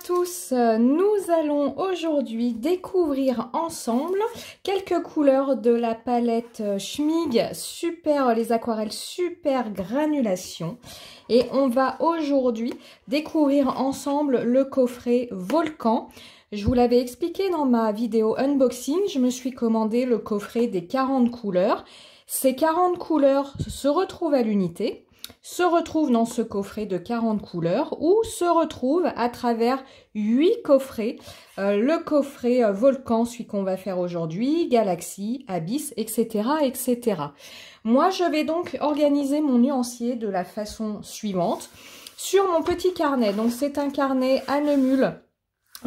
tous, nous allons aujourd'hui découvrir ensemble quelques couleurs de la palette Schmig Super, les aquarelles Super Granulation. Et on va aujourd'hui découvrir ensemble le coffret Volcan. Je vous l'avais expliqué dans ma vidéo unboxing, je me suis commandé le coffret des 40 couleurs. Ces 40 couleurs se retrouvent à l'unité, se retrouvent dans ce coffret de 40 couleurs ou se retrouvent à travers 8 coffrets. Le coffret Volcan, celui qu'on va faire aujourd'hui, Galaxy, Abyss, etc., etc. Moi, je vais donc organiser mon nuancier de la façon suivante. Sur mon petit carnet, donc c'est un carnet à Nemul,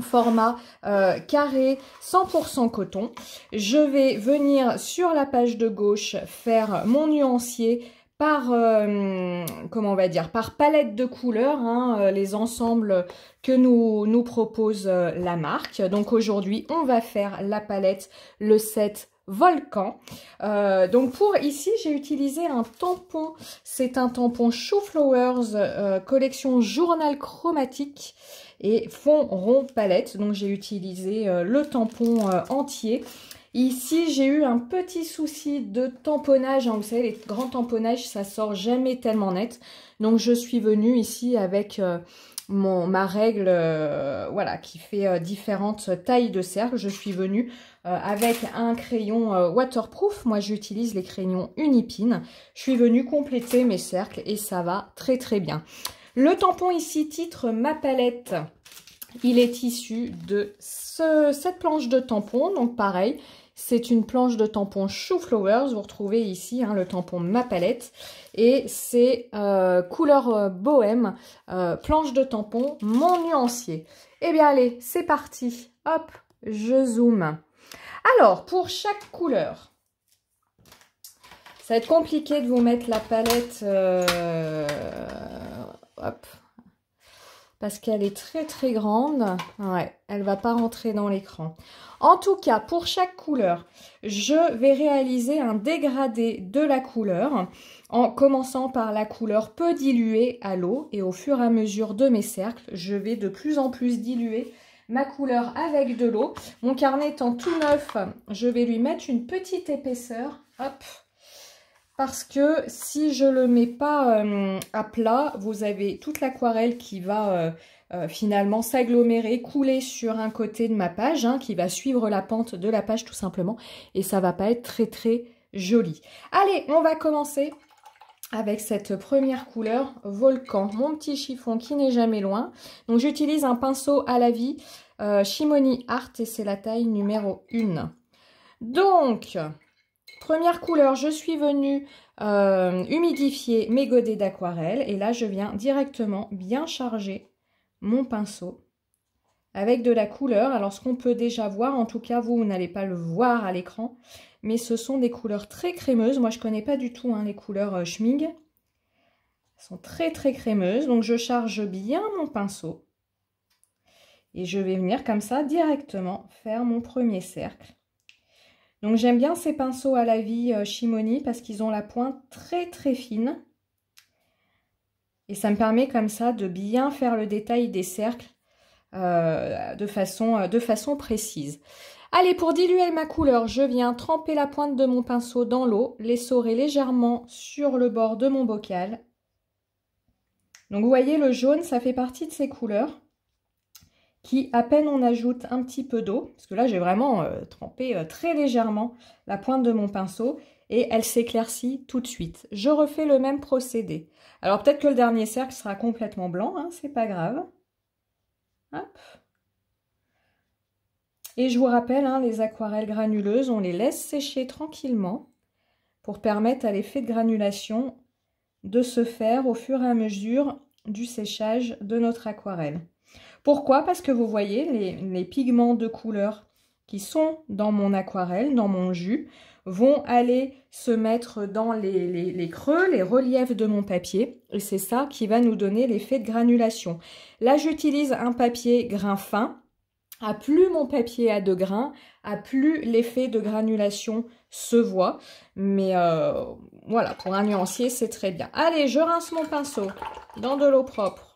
format carré 100% coton. Je vais venir sur la page de gauche faire mon nuancier par, comment on va dire, par palette de couleurs, hein, les ensembles que nous propose la marque. Donc aujourd'hui, on va faire la palette, le set Volcan. Donc pour ici, j'ai utilisé un tampon. C'est un tampon Shoe Flowers collection journal chromatique et fond rond palette. Donc j'ai utilisé le tampon entier. Ici, j'ai eu un petit souci de tamponnage. Hein. Vous savez, les grands tamponnages, ça sort jamais tellement net. Donc, je suis venue ici avec ma règle voilà, qui fait différentes tailles de cercles. Je suis venue avec un crayon waterproof. Moi, j'utilise les crayons Unipin. Je suis venue compléter mes cercles et ça va très, très bien. Le tampon ici titre ma palette. Il est issu de cette planche de tampon. Donc, pareil. C'est une planche de tampon Shoe Flowers. Vous retrouvez ici hein, le tampon Ma Palette. Et c'est couleur bohème, planche de tampon, mon nuancier. Eh bien, allez, c'est parti. Hop, je zoome. Alors, pour chaque couleur, ça va être compliqué de vous mettre la palette. Hop. Parce qu'elle est très très grande. Ouais, elle va pas rentrer dans l'écran. En tout cas, pour chaque couleur, je vais réaliser un dégradé de la couleur en commençant par la couleur peu diluée à l'eau. Et au fur et à mesure de mes cercles, je vais de plus en plus diluer ma couleur avec de l'eau. Mon carnet étant tout neuf, je vais lui mettre une petite épaisseur. Hop. Parce que si je ne le mets pas à plat, vous avez toute l'aquarelle qui va finalement s'agglomérer, couler sur un côté de ma page, hein, qui va suivre la pente de la page tout simplement. Et ça ne va pas être très très joli. Allez, on va commencer avec cette première couleur, Volcan. Mon petit chiffon qui n'est jamais loin. Donc j'utilise un pinceau à la vie, Shimony Art et c'est la taille numéro 1. Donc... première couleur, je suis venue humidifier mes godets d'aquarelle. Et là, je viens directement bien charger mon pinceau avec de la couleur. Alors, ce qu'on peut déjà voir, en tout cas, vous n'allez pas le voir à l'écran, mais ce sont des couleurs très crémeuses. Moi, je ne connais pas du tout hein, les couleurs Schmig. Elles sont très, très crémeuses. Donc, je charge bien mon pinceau. Et je vais venir comme ça directement faire mon premier cercle. Donc j'aime bien ces pinceaux à la vie Shimony parce qu'ils ont la pointe très très fine. Et ça me permet comme ça de bien faire le détail des cercles de façon précise. Allez, pour diluer ma couleur, je viens tremper la pointe de mon pinceau dans l'eau, l'essorer légèrement sur le bord de mon bocal. Donc vous voyez, le jaune, ça fait partie de ces couleurs qui, à peine on ajoute un petit peu d'eau, parce que là j'ai vraiment trempé très légèrement la pointe de mon pinceau, et elle s'éclaircit tout de suite. Je refais le même procédé. Alors peut-être que le dernier cercle sera complètement blanc, hein, c'est pas grave. Hop. Et je vous rappelle, hein, les aquarelles granuleuses, on les laisse sécher tranquillement pour permettre à l'effet de granulation de se faire au fur et à mesure du séchage de notre aquarelle. Pourquoi? Parce que vous voyez, les pigments de couleur qui sont dans mon aquarelle, dans mon jus, vont aller se mettre dans les creux, les reliefs de mon papier. Et c'est ça qui va nous donner l'effet de granulation. Là, j'utilise un papier grain fin. À plus mon papier a de grains, à plus l'effet de granulation se voit. Mais voilà, pour un nuancier, c'est très bien. Allez, je rince mon pinceau dans de l'eau propre.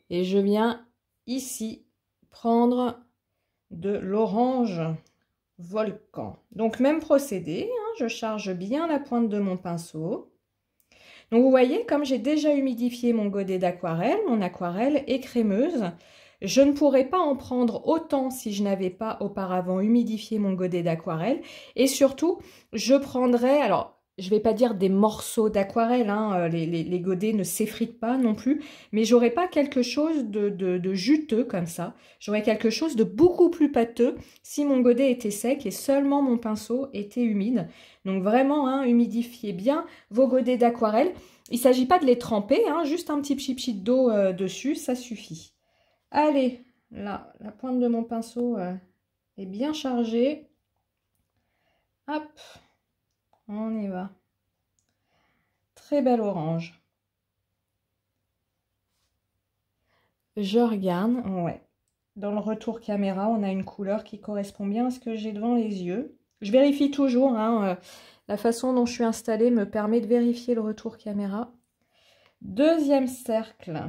Et je viens ici prendre de l'orange volcan. Donc même procédé, hein, je charge bien la pointe de mon pinceau. Donc vous voyez, comme j'ai déjà humidifié mon godet d'aquarelle, mon aquarelle est crémeuse. Je ne pourrais pas en prendre autant si je n'avais pas auparavant humidifié mon godet d'aquarelle. Et surtout, je prendrais, alors je ne vais pas dire des morceaux d'aquarelle, hein, les godets ne s'effritent pas non plus, mais j'aurais pas quelque chose de juteux comme ça. J'aurais quelque chose de beaucoup plus pâteux si mon godet était sec et seulement mon pinceau était humide. Donc vraiment, hein, humidifiez bien vos godets d'aquarelle. Il ne s'agit pas de les tremper, hein, juste un petit pchit d'eau dessus, ça suffit. Allez, là, la pointe de mon pinceau est bien chargée. Hop, on y va. Très belle orange. Je regarde, ouais. Dans le retour caméra, on a une couleur qui correspond bien à ce que j'ai devant les yeux. Je vérifie toujours, hein, la façon dont je suis installée me permet de vérifier le retour caméra. Deuxième cercle.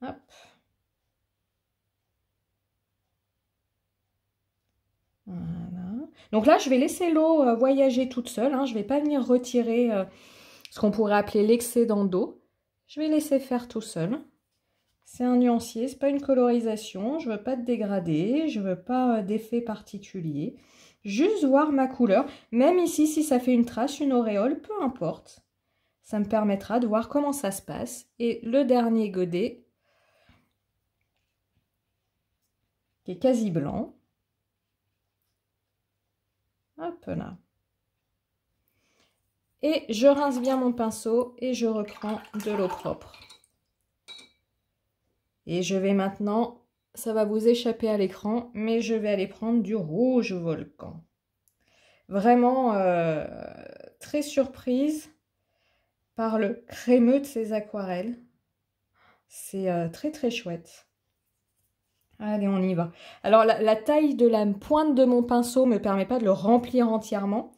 Hop. Voilà. Donc là, je vais laisser l'eau voyager toute seule, hein. Je ne vais pas venir retirer ce qu'on pourrait appeler l'excédent d'eau. Je vais laisser faire tout seul. C'est un nuancier, c'est pas une colorisation. Je veux pas de dégradé, je veux pas d'effet particulier. Juste voir ma couleur. Même ici, si ça fait une trace, une auréole, peu importe. Ça me permettra de voir comment ça se passe. Et le dernier godet, qui est quasi blanc. Hop là. Et je rince bien mon pinceau et je reprends de l'eau propre. Et je vais maintenant, ça va vous échapper à l'écran, mais je vais aller prendre du rouge volcan. Vraiment très surprise par le crémeux de ces aquarelles. C'est très très chouette. Allez, on y va. Alors la taille de la pointe de mon pinceau ne me permet pas de le remplir entièrement.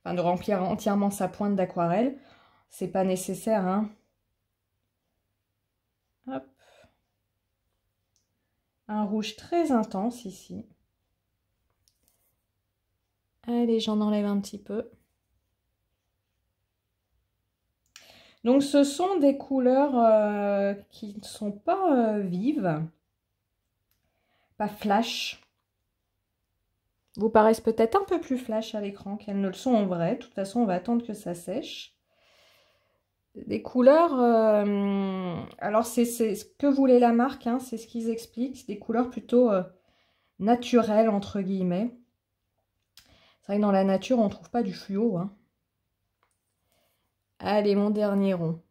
Enfin, de remplir entièrement sa pointe d'aquarelle. C'est pas nécessaire, hein. Hop. Un rouge très intense ici. Allez, j'en enlève un petit peu. Donc, ce sont des couleurs qui ne sont pas vives, pas flash. Vous paraissent peut-être un peu plus flash à l'écran qu'elles ne le sont en vrai. De toute façon, on va attendre que ça sèche. Des couleurs, alors c'est ce que voulait la marque, hein, c'est ce qu'ils expliquent. C'est des couleurs plutôt naturelles, entre guillemets. C'est vrai que dans la nature, on ne trouve pas du fluo, hein. Allez, mon dernier rond.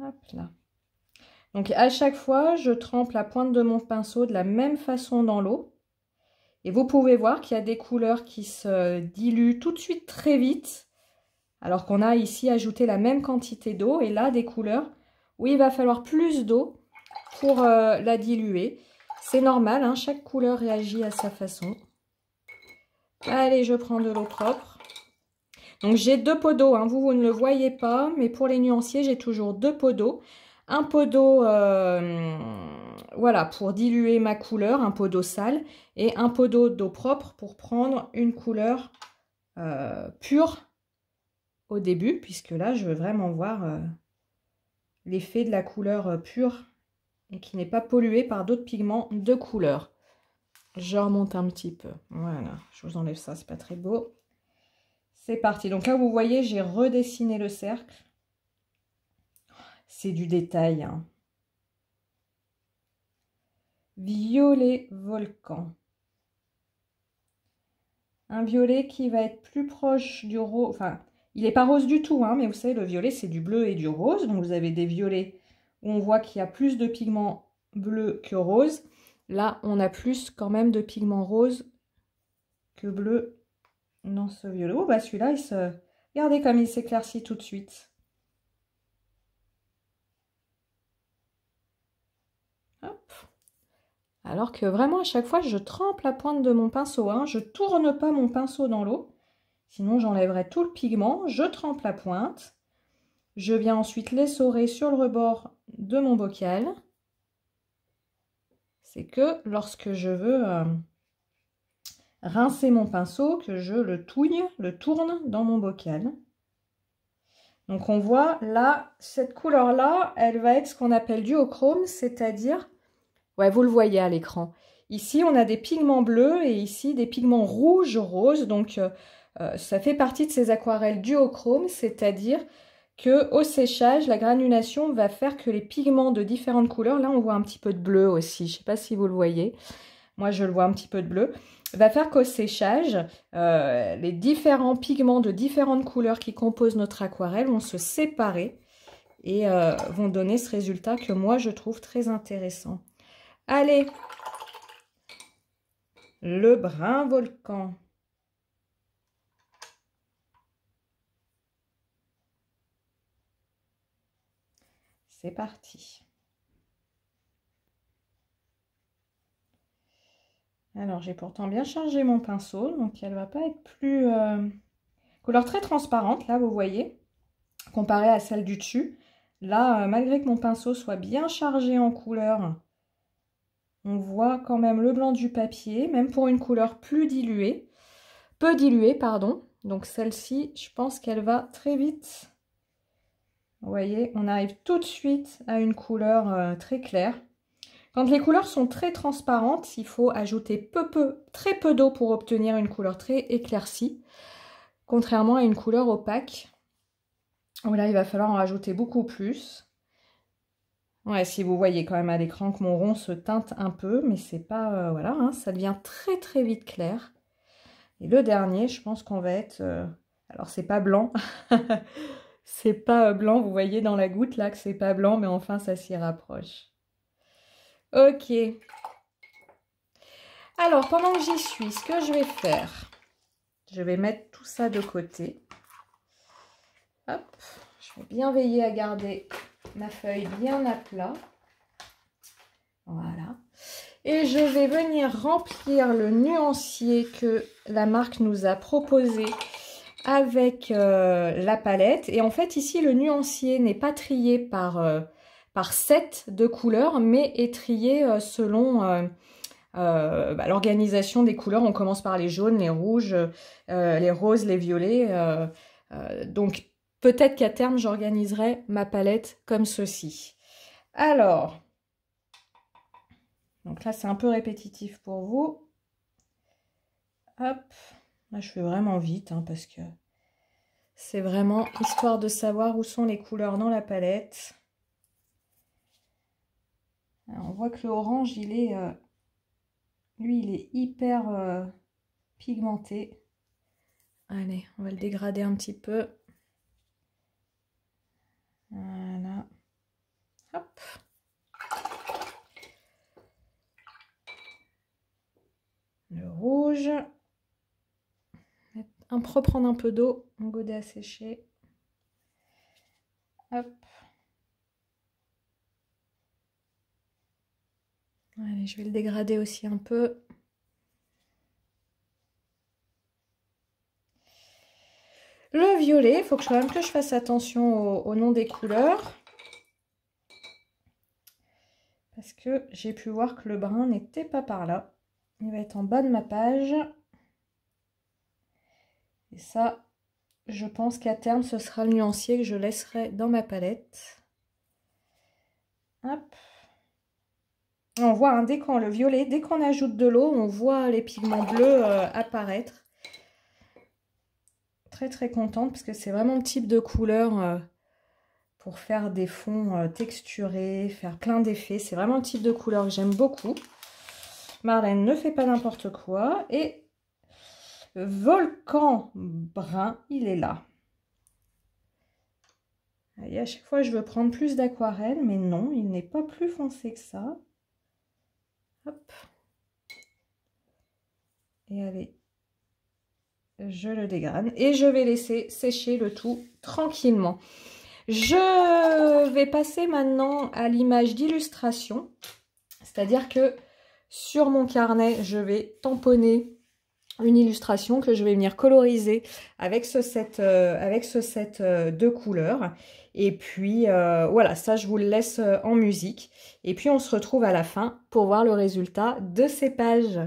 Hop là. Donc à chaque fois, je trempe la pointe de mon pinceau de la même façon dans l'eau. Et vous pouvez voir qu'il y a des couleurs qui se diluent tout de suite très vite. Alors qu'on a ici ajouté la même quantité d'eau. Et là, des couleurs où il va falloir plus d'eau pour la diluer. C'est normal, hein, chaque couleur réagit à sa façon. Allez, je prends de l'eau propre. Donc j'ai 2 pots d'eau, hein. Vous ne le voyez pas, mais pour les nuanciers, j'ai toujours 2 pots d'eau. Un pot d'eau, voilà, pour diluer ma couleur, un pot d'eau sale, et un pot d'eau propre pour prendre une couleur pure au début, puisque là, je veux vraiment voir l'effet de la couleur pure et qui n'est pas polluée par d'autres pigments de couleur. Je remonte un petit peu. Voilà, je vous enlève ça, c'est pas très beau. C'est parti. Donc là, vous voyez, j'ai redessiné le cercle. C'est du détail, hein. Violet volcan. Un violet qui va être plus proche du rose. Enfin, il n'est pas rose du tout, hein, mais vous savez, le violet, c'est du bleu et du rose. Donc, vous avez des violets où on voit qu'il y a plus de pigments bleus que rose. Là, on a plus quand même de pigments rose que bleu dans ce violet. Oh, bah celui-là, il se... Regardez comme il s'éclaircit tout de suite. Hop. Alors que vraiment, à chaque fois, je trempe la pointe de mon pinceau. Hein. Je ne tourne pas mon pinceau dans l'eau. Sinon, j'enlèverai tout le pigment. Je trempe la pointe. Je viens ensuite l'essorer sur le rebord de mon bocal. C'est que lorsque je veux rincer mon pinceau, que je le touille, le tourne dans mon bocal. Donc on voit là, cette couleur-là, elle va être ce qu'on appelle duochrome, c'est-à-dire, ouais, vous le voyez à l'écran. Ici, on a des pigments bleus et ici, des pigments rouges, roses. Donc, ça fait partie de ces aquarelles duochrome, c'est-à-dire qu'au séchage, la granulation va faire que les pigments de différentes couleurs, là, on voit un petit peu de bleu aussi. Je ne sais pas si vous le voyez. Moi, je le vois un petit peu de bleu. Va faire qu'au séchage, les différents pigments de différentes couleurs qui composent notre aquarelle vont se séparer et vont donner ce résultat que moi, je trouve très intéressant. Allez, le brun volcan. C'est parti. Alors, j'ai pourtant bien chargé mon pinceau, donc elle ne va pas être plus... Couleur très transparente, là, vous voyez, comparée à celle du dessus. Là, malgré que mon pinceau soit bien chargé en couleur, on voit quand même le blanc du papier, même pour une couleur plus diluée. Peu diluée, pardon. Donc celle-ci, je pense qu'elle va très vite. Vous voyez, on arrive tout de suite à une couleur très claire. Quand les couleurs sont très transparentes, il faut ajouter très peu d'eau pour obtenir une couleur très éclaircie, contrairement à une couleur opaque, où là il va falloir en rajouter beaucoup plus. Ouais, si vous voyez quand même à l'écran que mon rond se teinte un peu, mais c'est pas... voilà, hein, ça devient très très vite clair. Et le dernier, je pense qu'on va être... alors c'est pas blanc, c'est pas blanc, vous voyez dans la goutte là que c'est pas blanc, mais enfin ça s'y rapproche. Ok. Alors, pendant que j'y suis, ce que je vais faire, je vais mettre tout ça de côté. Hop, je vais bien veiller à garder ma feuille bien à plat. Voilà. Et je vais venir remplir le nuancier que la marque nous a proposé avec la palette. Et en fait, ici, le nuancier n'est pas trié par set de couleurs, mais est trié selon l'organisation des couleurs. On commence par les jaunes, les rouges, les roses, les violets. Donc, peut-être qu'à terme, j'organiserai ma palette comme ceci. Alors, donc là, c'est un peu répétitif pour vous. Hop, là, je fais vraiment vite hein, parce que c'est vraiment histoire de savoir où sont les couleurs dans la palette. Alors, on voit que l'orange, lui, il est hyper pigmenté. Allez, on va le dégrader un petit peu. Voilà. Hop. Le rouge. Reprendre un peu d'eau, un godet à sécher. Hop. Allez, je vais le dégrader aussi un peu. Le violet, il faut quand même que je fasse attention au nom des couleurs. Parce que j'ai pu voir que le brun n'était pas par là. Il va être en bas de ma page. Et ça, je pense qu'à terme, ce sera le nuancier que je laisserai dans ma palette. Hop. On voit, hein, le violet, dès qu'on ajoute de l'eau, on voit les pigments bleus apparaître. Très très contente parce que c'est vraiment le type de couleur pour faire des fonds texturés, faire plein d'effets. C'est vraiment le type de couleur que j'aime beaucoup. Marlène ne fait pas n'importe quoi. Et volcan brun, il est là. Et à chaque fois, je veux prendre plus d'aquarelle, mais non, il n'est pas plus foncé que ça. Hop. Et allez, je le dégrade. Et je vais laisser sécher le tout tranquillement. Je vais passer maintenant à l'image d'illustration. C'est-à-dire que sur mon carnet, je vais tamponner une illustration que je vais venir coloriser avec ce set de couleurs. Et puis voilà, ça je vous le laisse en musique. Et puis on se retrouve à la fin pour voir le résultat de ces pages.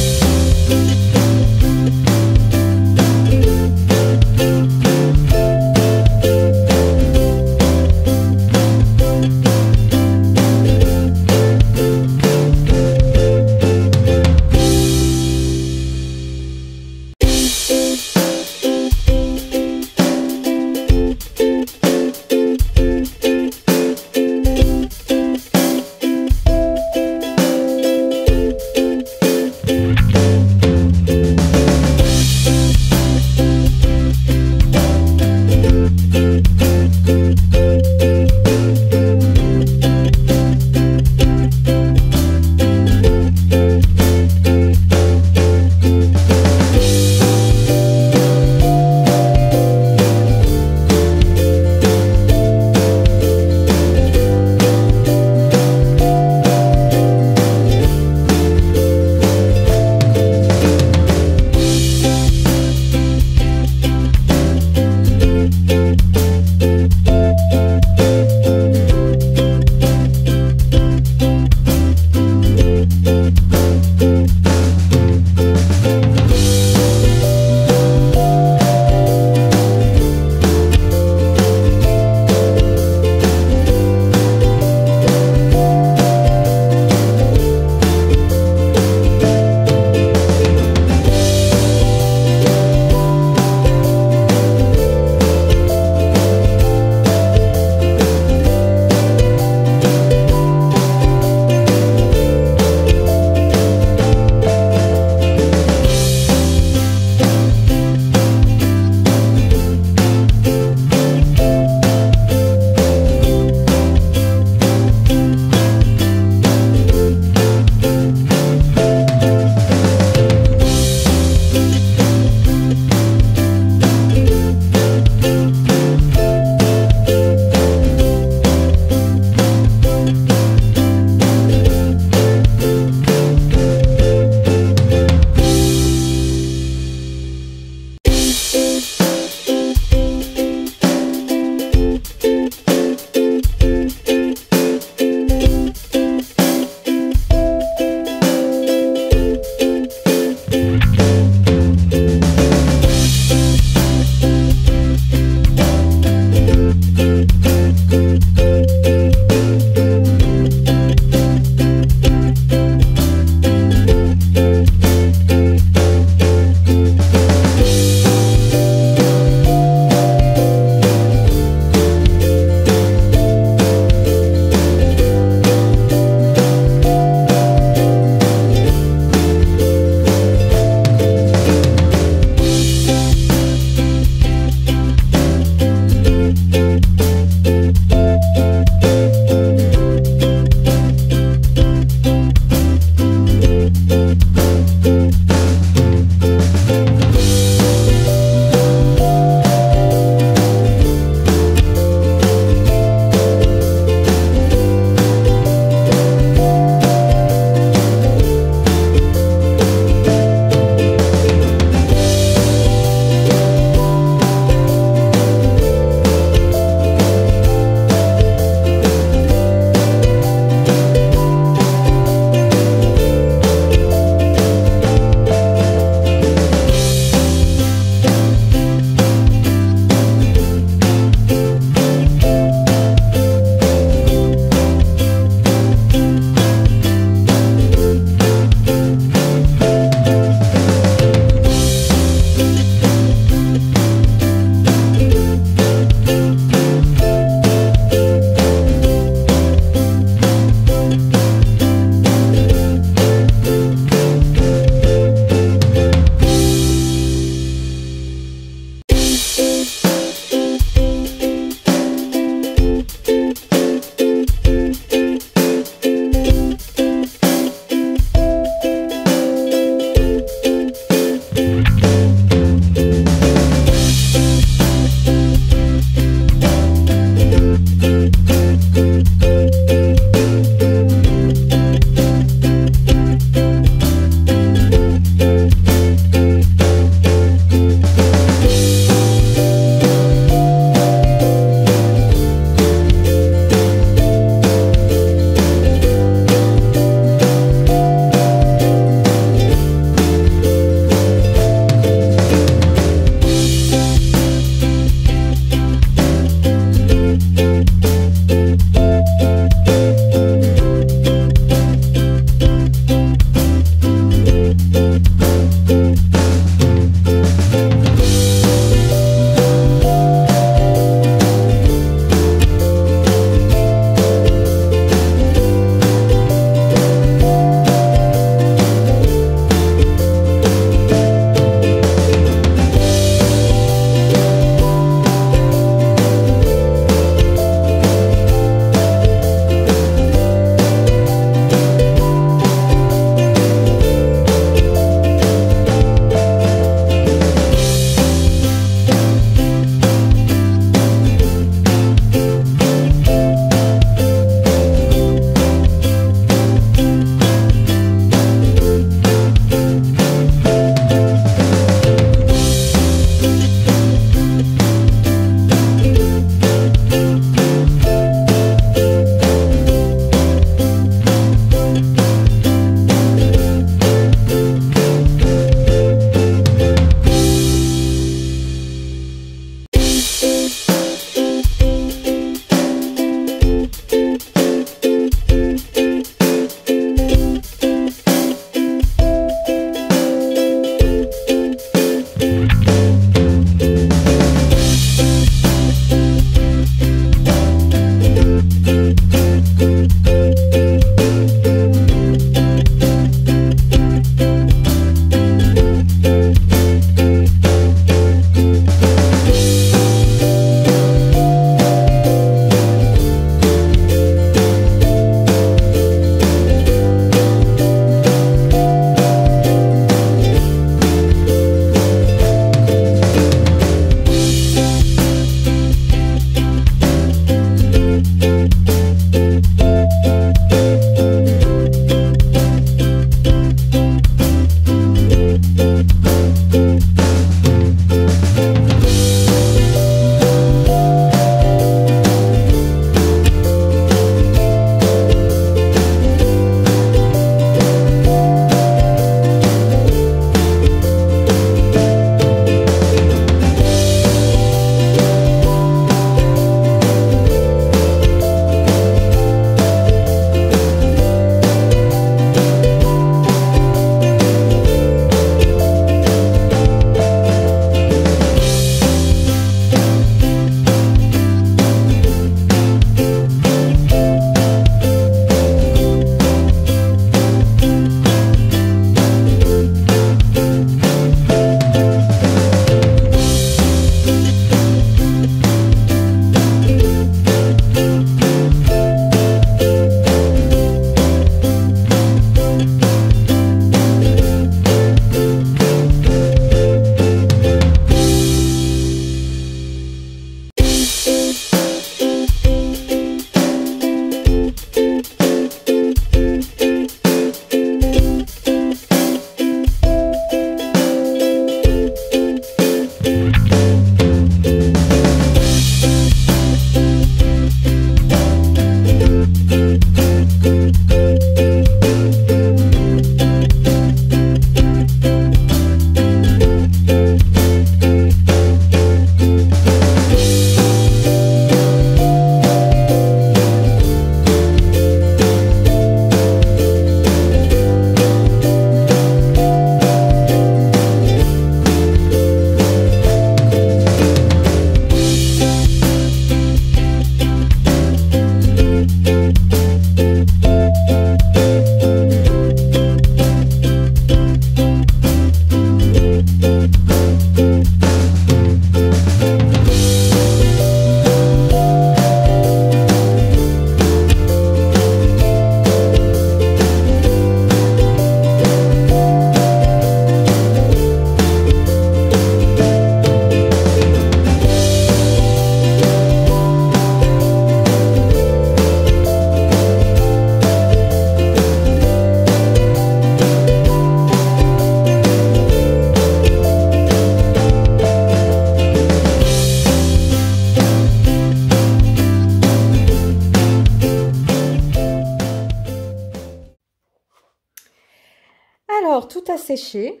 Alors, tout a séché.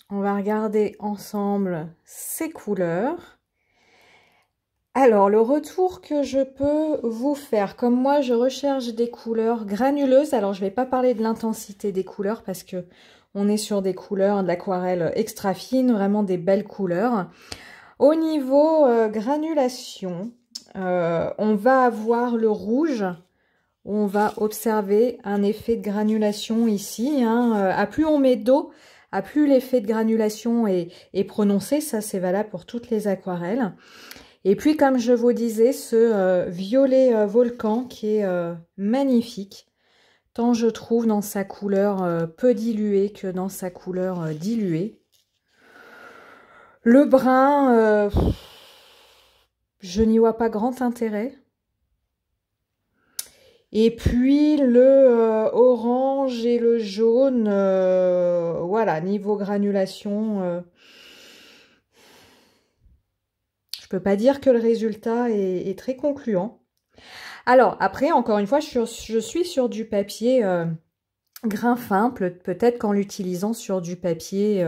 On va regarder ensemble ces couleurs. Alors, le retour que je peux vous faire, comme moi je recherche des couleurs granuleuses, alors je ne vais pas parler de l'intensité des couleurs parce que on est sur des couleurs de l'aquarelle extra fine, vraiment des belles couleurs. Au niveau granulation, on va avoir le rouge, on va observer un effet de granulation ici. À plus on met d'eau, à plus l'effet de granulation est prononcé, ça c'est valable pour toutes les aquarelles. Et puis, comme je vous disais, ce violet volcan qui est magnifique, tant je trouve dans sa couleur peu diluée que dans sa couleur diluée. Le brun, je n'y vois pas grand intérêt. Et puis, le orange et le jaune, voilà, niveau granulation... je peux pas dire que le résultat est très concluant. Alors, après, encore une fois, je suis sur du papier grain fin, peut-être qu'en l'utilisant sur du papier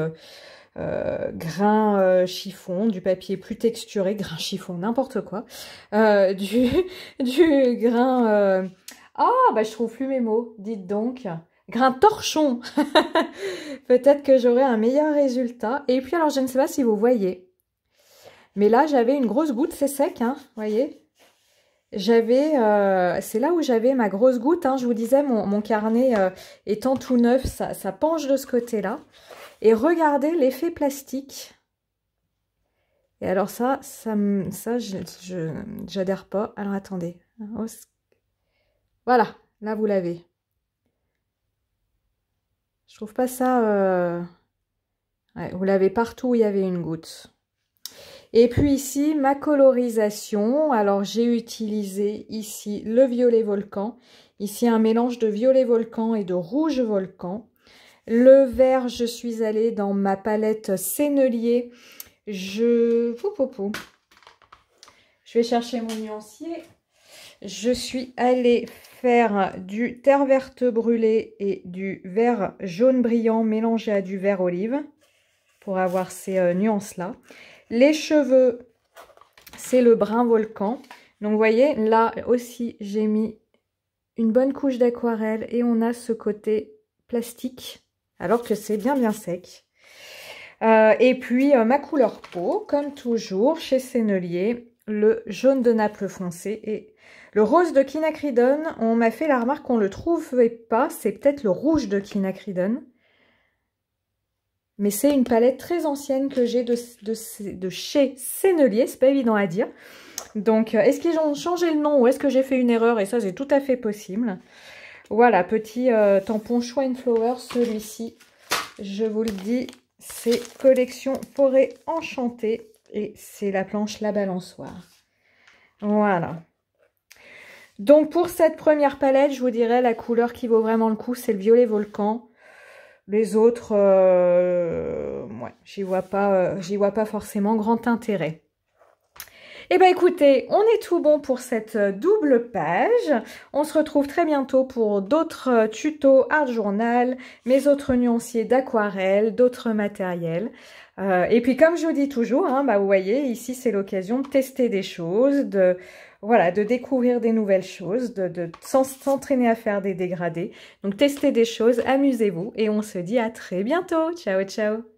grain chiffon, du papier plus texturé, grain chiffon, n'importe quoi, du grain... Ah, bah je trouve plus mes mots, dites donc. Grain torchon. Peut-être que j'aurai un meilleur résultat. Et puis, alors, je ne sais pas si vous voyez... Mais là, j'avais une grosse goutte, c'est sec, hein, vous voyez. J'avais, c'est là où j'avais ma grosse goutte, hein, je vous disais, mon carnet étant tout neuf, ça penche de ce côté-là. Et regardez l'effet plastique. Et alors ça j'adhère pas. Alors attendez. Voilà, là vous l'avez. Je trouve pas ça... Ouais, vous l'avez partout où il y avait une goutte. Et puis ici, ma colorisation. Alors, j'ai utilisé ici le violet volcan. Ici, un mélange de violet volcan et de rouge volcan. Le vert, je suis allée dans ma palette Sennelier. Je vais chercher mon nuancier. Je suis allée faire du terre verte brûlée et du vert jaune brillant mélangé à du vert olive pour avoir ces nuances-là. Les cheveux, c'est le brun volcan. Donc, vous voyez, là aussi, j'ai mis une bonne couche d'aquarelle et on a ce côté plastique, alors que c'est bien sec. Et puis, ma couleur peau, comme toujours, chez Sennelier, le jaune de Naples foncé et le rose de quinacridone. On m'a fait la remarque qu'on ne le trouvait pas, c'est peut-être le rouge de quinacridone. Mais c'est une palette très ancienne que j'ai de chez Sennelier, c'est pas évident à dire. Donc, est-ce qu'ils ont changé le nom ou est-ce que j'ai fait une erreur? Et ça, c'est tout à fait possible. Voilà, petit tampon Choix Flower, celui-ci, je vous le dis, c'est collection Forêt Enchantée. Et c'est la planche La Balançoire. Voilà. Donc, pour cette première palette, je vous dirais la couleur qui vaut vraiment le coup, c'est le violet volcan. Les autres, ouais, j'y vois pas forcément grand intérêt. Eh bien, écoutez, on est tout bon pour cette double page. On se retrouve très bientôt pour d'autres tutos art journal, mes autres nuanciers d'aquarelle, d'autres matériels. Et puis, comme je vous dis toujours, hein, bah, vous voyez, ici, c'est l'occasion de tester des choses, voilà, de découvrir des nouvelles choses, de s'entraîner à faire des dégradés. Donc, testez des choses, amusez-vous et on se dit à très bientôt. Ciao, ciao!